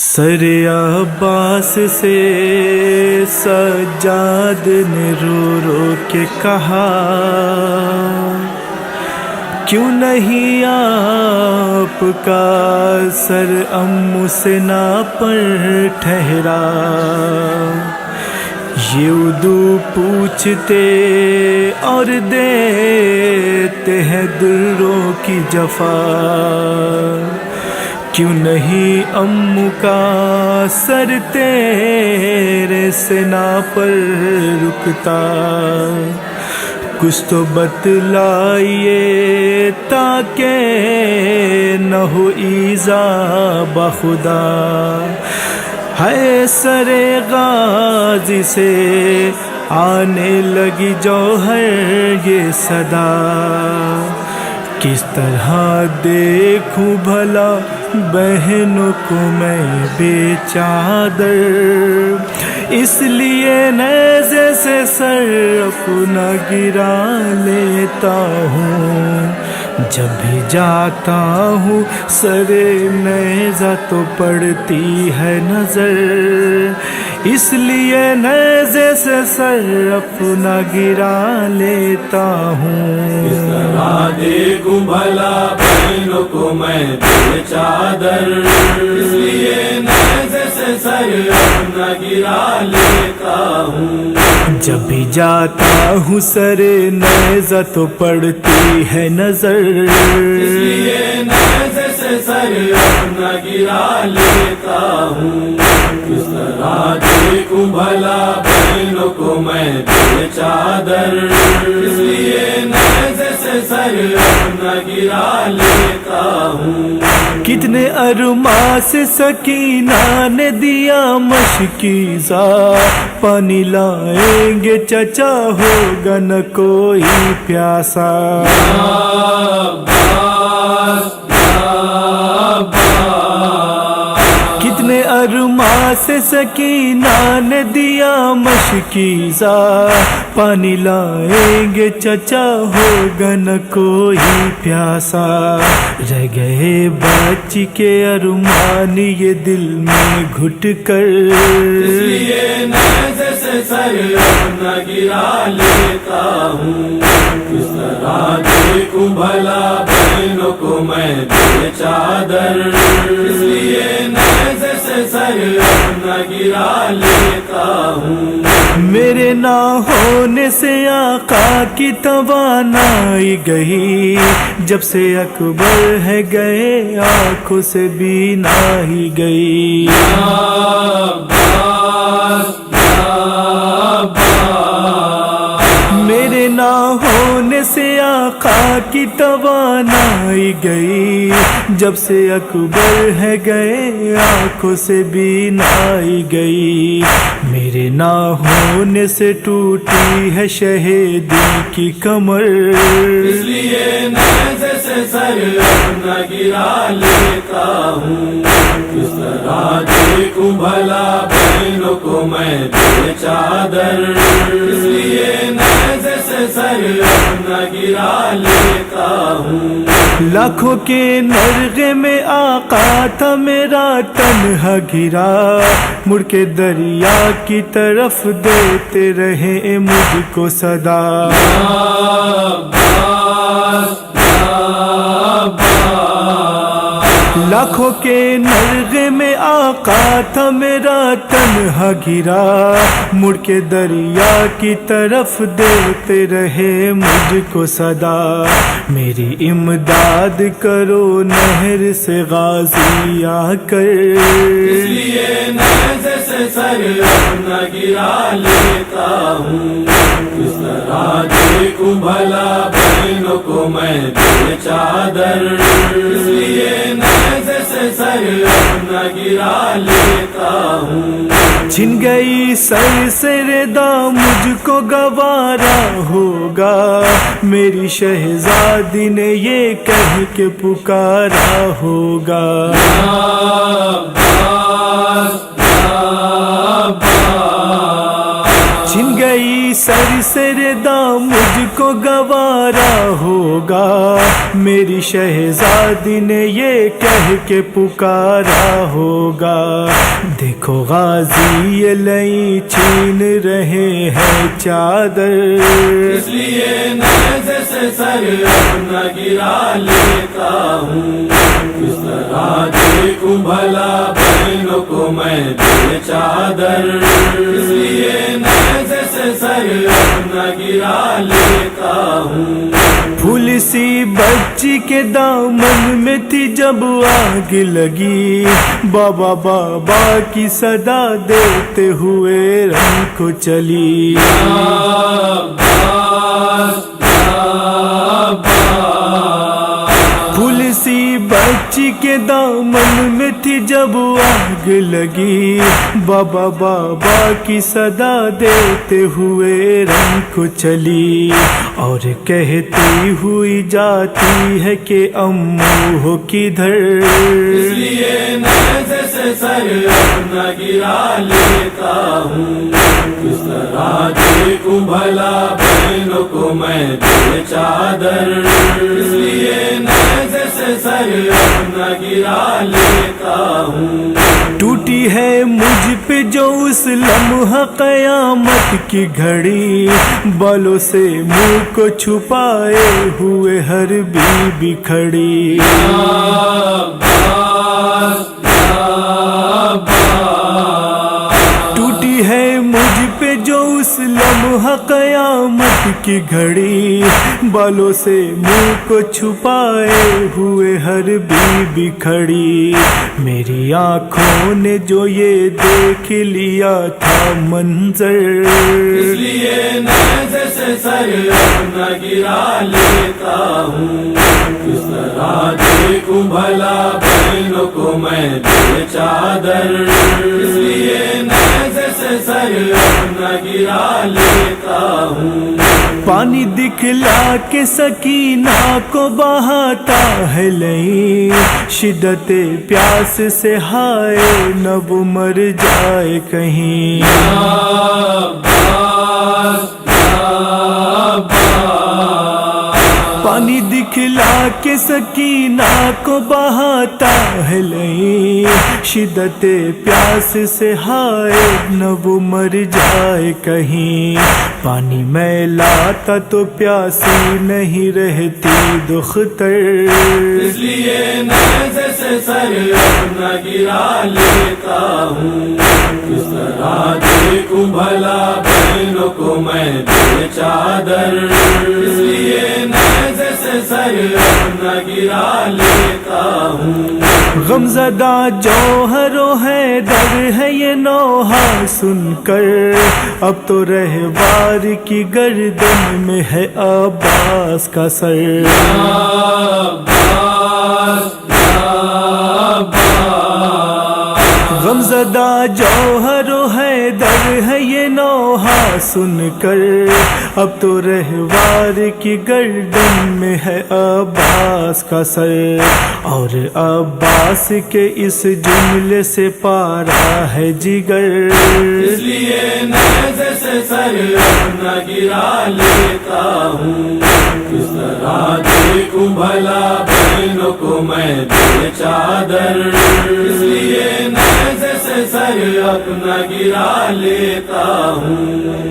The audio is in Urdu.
سر عباس سے سجاد نے رو رو کے کہا، کیوں نہیں آپ کا سر امّو سے نا پر ٹھہرا؟ یہ اردو پوچھتے اور دیتے ہیں دلوں کی جفا، کیوں نہیں امّو کا سر تیرے سنا پر رکتا؟ کچھ تو بتلائیے تاکہ نہ ہو ایذا بخدا۔ ہے سر غازی سے آنے لگی جوہر یہ صدا، کس طرح دیکھوں بھلا بہنوں کو میں بے چادر، اس لیے نیزے سے سر اپنا گرا لیتا ہوں، جب بھی جاتا ہوں سر نیزہ تو پڑتی ہے نظر، اس لیے نیزے سے سر اپنا گرا لیتا ہوں۔ اس طرح دیکھوں بھلا بہنوں کو میں بے چادر، اس لیے نیزے سے سر اپنا گرا لیتا ہوں، جب بھی جاتا ہوں سر نیزہ تو پڑتی ہے نظر، اس لیے نیزے سے سر اپنا گرا لیتا ہوں۔ کس طرح دیکھوں بھلا بہنوں کو میں بے چادر، اس لیے نیزے سے سر اپنا گرا لیتا ہوں۔ کتنے ارماں سے سکینہ نے دیا مشکیزہ، پانی لائیں گے چچا ہوگا نہ کوئی پیاسا۔ کتنے ارماں سے سکینہ نے دیا مشکیزہ، پانی لائیں گے چچا ہوگا نہ کوئی پیاسا۔ رہ گئے بچی کے ارمان یہ دل میں گھٹ کر، اس لیے نیزے سے سر اپنا گرا لیتا ہوں۔ کس طرح دیکھوں بھلا بہنوں کو میں بے چادر، اس لیے نیزے سے سر اپنا گرا لیتا ہوں۔ میرے نہ ہونے سے آقا کی توانائی گئی، جب سے اکبر ہے گئے آنکھوں سے بینائی گئی۔ میرے نہ ہونے سے آقا کی توانائی گئی، جب سے اکبر ہے گئے آنکھوں سے بینائی گئی۔ میرے نہ ہونے سے ٹوٹی ہے شہیدی کی کمر، اس لیے نیزے سے سر اپنا گرا لیتا ہوں۔ کس طرح دیکھوں بھلا بہنوں کو میں بے چادر، اس لیے نیزے سے سر اپنا گرا لیتا ہوں۔ لاکھوں کے نرغے میں آقا تھا میرا تنہا گرا، مڑ کے دریا کی طرف دیتے رہے مجھ کو صدا۔ لاکھوں کے نرغے میں آقا تھا میرا تنہا گرا، مڑ کے دریا کی طرف دیتے رہے مجھ کو صدا۔ میری امداد کرو نہر سے غازی آ کر، اس لیے نیزے سے سر اپنا گرا لیتا ہوں۔ کس طرح دیکھوں بھلا بہنوں کو میں بے چادر، اس لیے نیزے سے سر اپنا گرا لیتا ہوں۔ چھن گئی سر سے ردا مجھ کو گوارا ہوگا، میری شہزادی نے یہ کہہ کے پکارا ہوگا۔ چھن گئی سر سے ردا مجھ کو گوارا ہوگا، میری شہزادی نے یہ کہہ کے پکارا ہوگا، دیکھو غازی یہ لئی چھین رہے ہیں چادر، اس لیے نیزے سے سر اپنا گرا لیتا ہوں، کس طرح دیکھوں بھلا بہنوں کو میں بے چادر، اس لیے نیزے سے سر اپنا گرا لیتا ہوں۔ پھول سی بچی کے دامن میں تھی جب آگ لگی، بابا بابا کی صدا دیتے ہوئے رن کو چلی، پھول سی بچی کے دامن میں تھی جب آگ لگی، بابا بابا کی صدا دیتے ہوئے رن کو چلی، اور کہتی ہوئی جاتی ہے کہ امو ہو کدھر، اس لیے نیزے سے سر اپنا گرا لیتا ہوں، کس طرح دیکھوں بھلا بہنوں کو میں بے چادر، اس لیے نیزے سے سر اپنا گرا لیتا ہوں۔ ٹوٹی ہے مجھ پہ جو اس لمحہ قیامت کی گھڑی، بالوں سے منہ کو چھپائے ہوئے ہر بیوی کھڑی، ٹوٹی ہے مجھ پہ جو اس لمحہ قیامت کی گھڑی، بالوں سے منہ کو چھپائے ہوئے ہر بیوی کھڑی، میری آنکھوں نے جو یہ دیکھ لیا تھا منظر، اس لیے نیزے سے سر اپنا گرا لیتا ہوں، کس طرح دیکھوں بھلا بہنوں کو میں بے چادر، اس لیے نیزے سے سر اپنا گرا لیتا ہوں۔ پانی دکھلا کے سکینہ کو بہاتا ہے لئی، شدت پیاس سے ہائے نہ وہ مر جائے کہیں، پانی دکھلا کے سکینہ کو بہاتا ہے لئی، شدت پیاس سے ہائے نہ وہ مر جائے کہیں، پانی میں لاتا تو پیاسی نہیں رہتی دختر، اس لیے نیزے سے سر اپنا گرا لیتا ہوں، کس طرح دیکھوں بھلا بہنوں کو میں بے چادر، اس لیے نیزے سے سر اپنا گرا لیتا ہوں۔ غمزدہ جوہر و حیدر ہے یہ نوحہ سن کر، اب تو رہوار کی گردن میں ہے عباس کا سر، غمزدہ جوہر و حیدر ہے یہ نوحہ سن کر، اب تو رہوار کی گردن میں ہے عباس کا سر، اور عباس کے اس جملے سے پارا ہے جگر، اس لیے نیزے سے سر اپنا گرا لیتا ہوں، کس طرح دیکھوں بھلا بہنوں کو میں بے چادر، اس لیے نیزے سے سر اپنا گرا لیتا ہوں۔